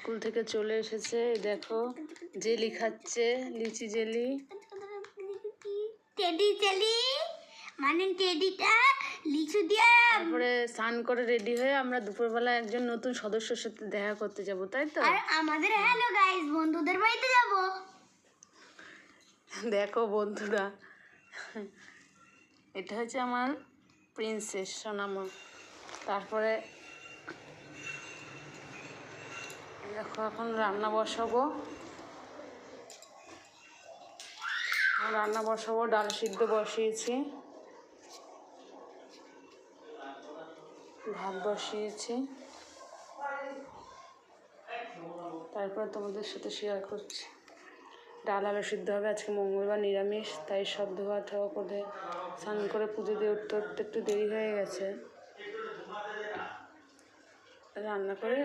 School থেকে চলে এসেছে। দেখো জেলি খাচ্ছে, লিচি জেলি। টেডি জেলি মানে টেডিটা লিচু দিয়ে। তারপরে স্নান করে রেডি হয়ে আমরা দুপুরবেলা একজন নতুন সদস্যের সাথে দেখা করতে যাব, তাই তো? আর আমাদের হ্যালো গাইস বন্ধুদের বাড়িতে যাব। দেখো বন্ধুরা, এটা হচ্ছে আমার প্রিন্সেস সোনামা। তারপরে দেখো এখন রান্না বসাবো, ডাল সিদ্ধ বসিয়েছি, ভাত বসিয়েছি। তারপরে তোমাদের সাথে শেয়ার করছি। ডাল আলু সিদ্ধ হবে, আজকে মঙ্গলবার নিরামিষ, তাই সব ধোয়া ঠাওয়া করে স্নান করে পুজো দিয়ে উঠতে উঠতে একটু দেরি হয়ে গেছে। রান্না করে